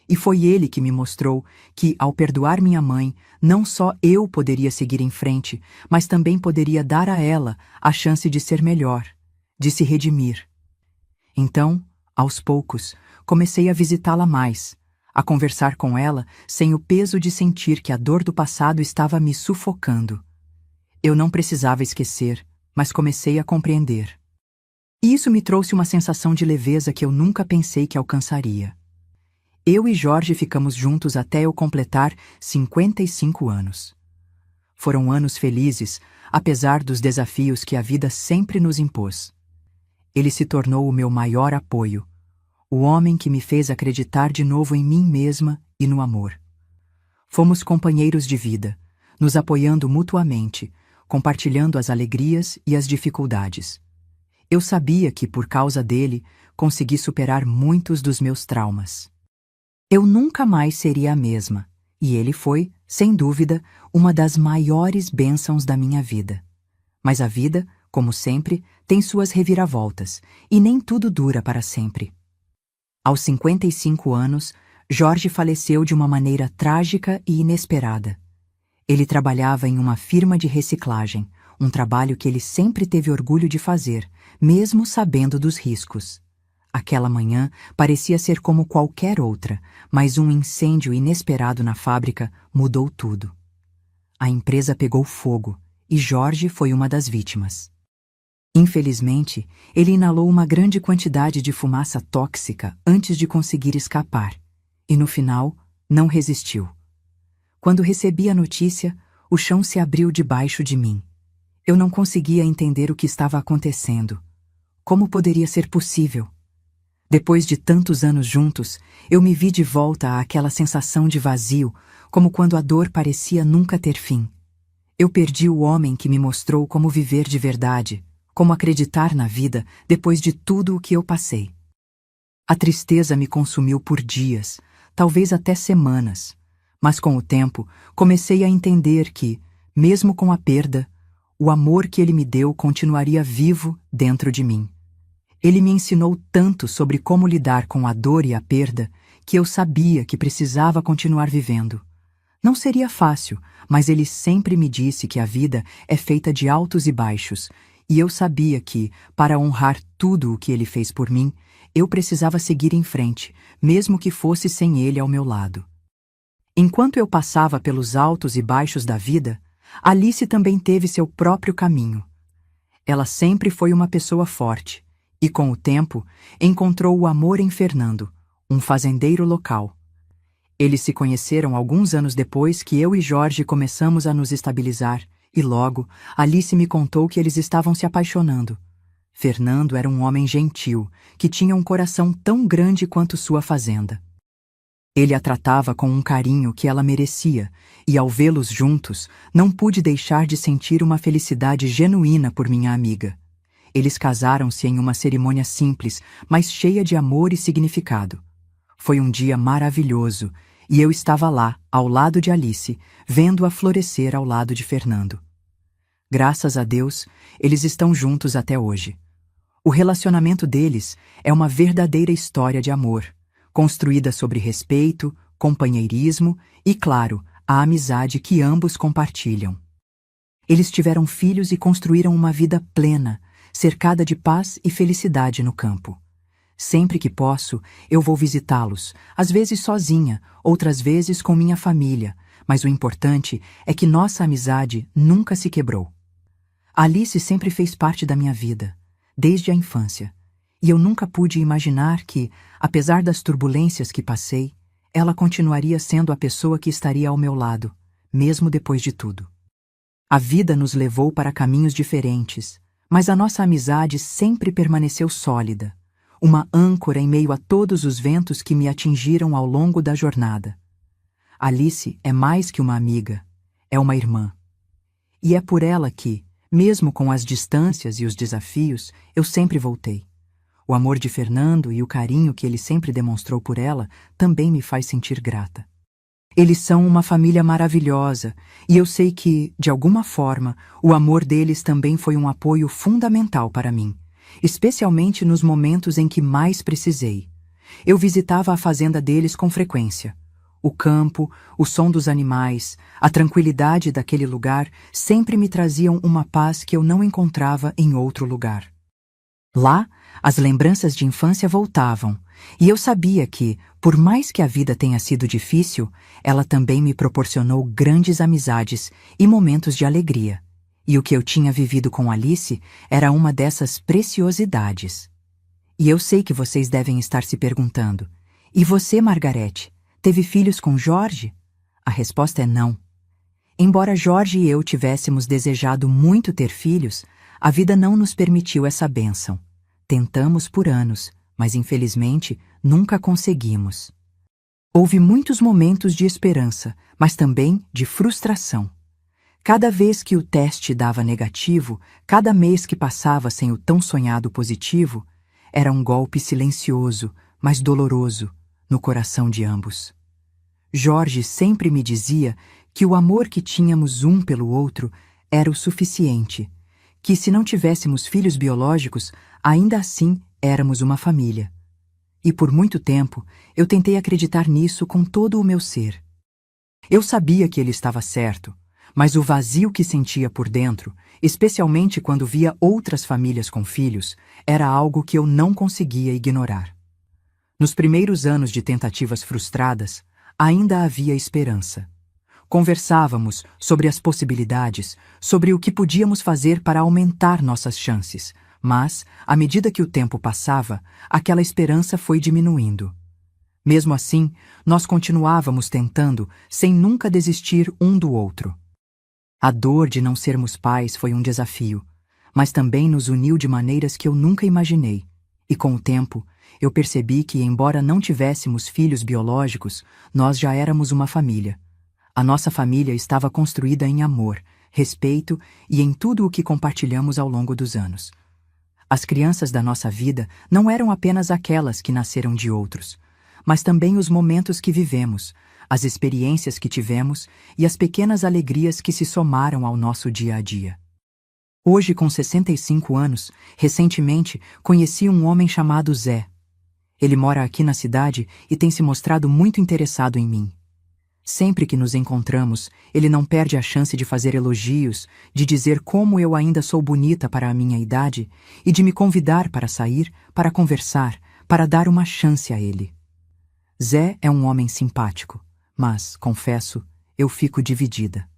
E foi ele que me mostrou que, ao perdoar minha mãe, não só eu poderia seguir em frente, mas também poderia dar a ela a chance de ser melhor, de se redimir. Então, aos poucos, comecei a visitá-la mais, a conversar com ela sem o peso de sentir que a dor do passado estava me sufocando. Eu não precisava esquecer, mas comecei a compreender. E isso me trouxe uma sensação de leveza que eu nunca pensei que alcançaria. Eu e Jorge ficamos juntos até eu completar 55 anos. Foram anos felizes, apesar dos desafios que a vida sempre nos impôs. Ele se tornou o meu maior apoio, o homem que me fez acreditar de novo em mim mesma e no amor. Fomos companheiros de vida, nos apoiando mutuamente, compartilhando as alegrias e as dificuldades. Eu sabia que, por causa dele, consegui superar muitos dos meus traumas. Eu nunca mais seria a mesma, e ele foi, sem dúvida, uma das maiores bênçãos da minha vida. Mas a vida, como sempre, tem suas reviravoltas, e nem tudo dura para sempre. Aos 55 anos, Jorge faleceu de uma maneira trágica e inesperada. Ele trabalhava em uma firma de reciclagem, um trabalho que ele sempre teve orgulho de fazer, mesmo sabendo dos riscos. Aquela manhã parecia ser como qualquer outra, mas um incêndio inesperado na fábrica mudou tudo. A empresa pegou fogo e Jorge foi uma das vítimas. Infelizmente, ele inalou uma grande quantidade de fumaça tóxica antes de conseguir escapar, e no final, não resistiu. Quando recebi a notícia, o chão se abriu debaixo de mim. Eu não conseguia entender o que estava acontecendo. Como poderia ser possível? Depois de tantos anos juntos, eu me vi de volta àquela sensação de vazio, como quando a dor parecia nunca ter fim. Eu perdi o homem que me mostrou como viver de verdade, como acreditar na vida depois de tudo o que eu passei. A tristeza me consumiu por dias, talvez até semanas, mas com o tempo comecei a entender que, mesmo com a perda, o amor que ele me deu continuaria vivo dentro de mim. Ele me ensinou tanto sobre como lidar com a dor e a perda que eu sabia que precisava continuar vivendo. Não seria fácil, mas ele sempre me disse que a vida é feita de altos e baixos, e eu sabia que, para honrar tudo o que ele fez por mim, eu precisava seguir em frente, mesmo que fosse sem ele ao meu lado. Enquanto eu passava pelos altos e baixos da vida, Alice também teve seu próprio caminho. Ela sempre foi uma pessoa forte, e com o tempo encontrou o amor em Fernando, um fazendeiro local. Eles se conheceram alguns anos depois que eu e Jorge começamos a nos estabilizar, e logo Alice me contou que eles estavam se apaixonando. Fernando era um homem gentil, que tinha um coração tão grande quanto sua fazenda. Ele a tratava com um carinho que ela merecia, e ao vê-los juntos, não pude deixar de sentir uma felicidade genuína por minha amiga. Eles casaram-se em uma cerimônia simples, mas cheia de amor e significado. Foi um dia maravilhoso, e eu estava lá, ao lado de Alice, vendo-a florescer ao lado de Fernando. Graças a Deus, eles estão juntos até hoje. O relacionamento deles é uma verdadeira história de amor, construída sobre respeito, companheirismo e, claro, a amizade que ambos compartilham. Eles tiveram filhos e construíram uma vida plena, cercada de paz e felicidade no campo. Sempre que posso, eu vou visitá-los, às vezes sozinha, outras vezes com minha família, mas o importante é que nossa amizade nunca se quebrou. Alice sempre fez parte da minha vida, desde a infância, E eu nunca pude imaginar que, apesar das turbulências que passei, ela continuaria sendo a pessoa que estaria ao meu lado, mesmo depois de tudo. A vida nos levou para caminhos diferentes, mas a nossa amizade sempre permaneceu sólida, uma âncora em meio a todos os ventos que me atingiram ao longo da jornada. Alice é mais que uma amiga, é uma irmã. E é por ela que, mesmo com as distâncias e os desafios, eu sempre voltei. O amor de Fernando e o carinho que ele sempre demonstrou por ela também me faz sentir grata. Eles são uma família maravilhosa e eu sei que, de alguma forma, o amor deles também foi um apoio fundamental para mim, especialmente nos momentos em que mais precisei. Eu visitava a fazenda deles com frequência. O campo, o som dos animais, a tranquilidade daquele lugar sempre me traziam uma paz que eu não encontrava em outro lugar. Lá, as lembranças de infância voltavam, e eu sabia que, por mais que a vida tenha sido difícil, ela também me proporcionou grandes amizades e momentos de alegria. E o que eu tinha vivido com Alice era uma dessas preciosidades. E eu sei que vocês devem estar se perguntando: e você, Margarete, teve filhos com Jorge? A resposta é não. Embora Jorge e eu tivéssemos desejado muito ter filhos, a vida não nos permitiu essa bênção. Tentamos por anos, mas infelizmente nunca conseguimos. Houve muitos momentos de esperança, mas também de frustração. Cada vez que o teste dava negativo, cada mês que passava sem o tão sonhado positivo, era um golpe silencioso, mas doloroso, no coração de ambos. Jorge sempre me dizia que o amor que tínhamos um pelo outro era o suficiente, que se não tivéssemos filhos biológicos, ainda assim éramos uma família. E por muito tempo eu tentei acreditar nisso com todo o meu ser. Eu sabia que ele estava certo, mas o vazio que sentia por dentro, especialmente quando via outras famílias com filhos, era algo que eu não conseguia ignorar. Nos primeiros anos de tentativas frustradas, ainda havia esperança. Conversávamos sobre as possibilidades, sobre o que podíamos fazer para aumentar nossas chances, mas, à medida que o tempo passava, aquela esperança foi diminuindo. Mesmo assim, nós continuávamos tentando, sem nunca desistir um do outro. A dor de não sermos pais foi um desafio, mas também nos uniu de maneiras que eu nunca imaginei, e com o tempo, eu percebi que, embora não tivéssemos filhos biológicos, nós já éramos uma família. A nossa família estava construída em amor, respeito e em tudo o que compartilhamos ao longo dos anos. As crianças da nossa vida não eram apenas aquelas que nasceram de outros, mas também os momentos que vivemos, as experiências que tivemos e as pequenas alegrias que se somaram ao nosso dia a dia. Hoje, com 65 anos, recentemente conheci um homem chamado Zé. Ele mora aqui na cidade e tem se mostrado muito interessado em mim. Sempre que nos encontramos, ele não perde a chance de fazer elogios, de dizer como eu ainda sou bonita para a minha idade e de me convidar para sair, para conversar, para dar uma chance a ele. Zé é um homem simpático, mas, confesso, eu fico dividida.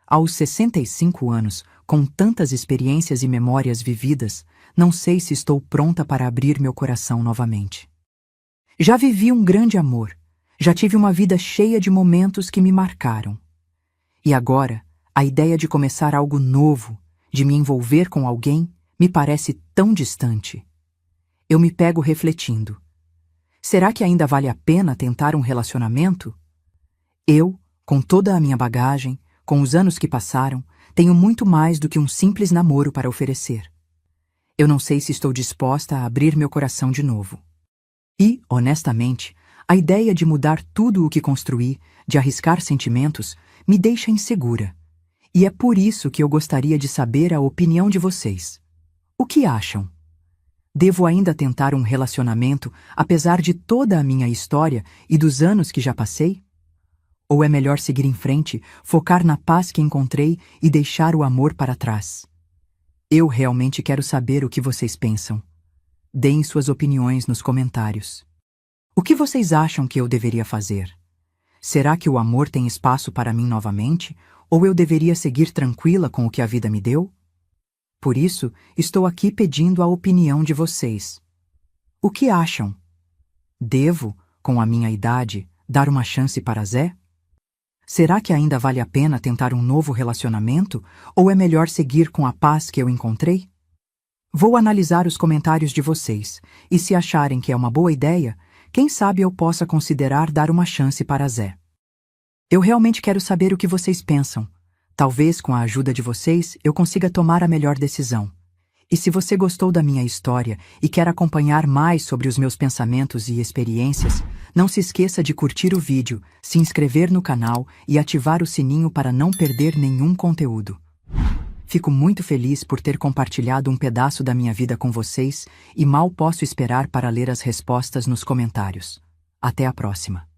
Aos 65 anos, com tantas experiências e memórias vividas, não sei se estou pronta para abrir meu coração novamente. Já vivi um grande amor. Já tive uma vida cheia de momentos que me marcaram. E agora, a ideia de começar algo novo, de me envolver com alguém, me parece tão distante. Eu me pego refletindo. Será que ainda vale a pena tentar um relacionamento? Eu, com toda a minha bagagem, com os anos que passaram, tenho muito mais do que um simples namoro para oferecer. Eu não sei se estou disposta a abrir meu coração de novo. E, honestamente, a ideia de mudar tudo o que construí, de arriscar sentimentos, me deixa insegura. E é por isso que eu gostaria de saber a opinião de vocês. O que acham? Devo ainda tentar um relacionamento, apesar de toda a minha história e dos anos que já passei? Ou é melhor seguir em frente, focar na paz que encontrei e deixar o amor para trás? Eu realmente quero saber o que vocês pensam. Deem suas opiniões nos comentários. O que vocês acham que eu deveria fazer? Será que o amor tem espaço para mim novamente, ou eu deveria seguir tranquila com o que a vida me deu? Por isso, estou aqui pedindo a opinião de vocês. O que acham? Devo, com a minha idade, dar uma chance para Zé? Será que ainda vale a pena tentar um novo relacionamento ou é melhor seguir com a paz que eu encontrei? Vou analisar os comentários de vocês e se acharem que é uma boa ideia, quem sabe eu possa considerar dar uma chance para Zé. Eu realmente quero saber o que vocês pensam. Talvez com a ajuda de vocês eu consiga tomar a melhor decisão. E se você gostou da minha história e quer acompanhar mais sobre os meus pensamentos e experiências, não se esqueça de curtir o vídeo, se inscrever no canal e ativar o sininho para não perder nenhum conteúdo. Fico muito feliz por ter compartilhado um pedaço da minha vida com vocês e mal posso esperar para ler as respostas nos comentários. Até a próxima.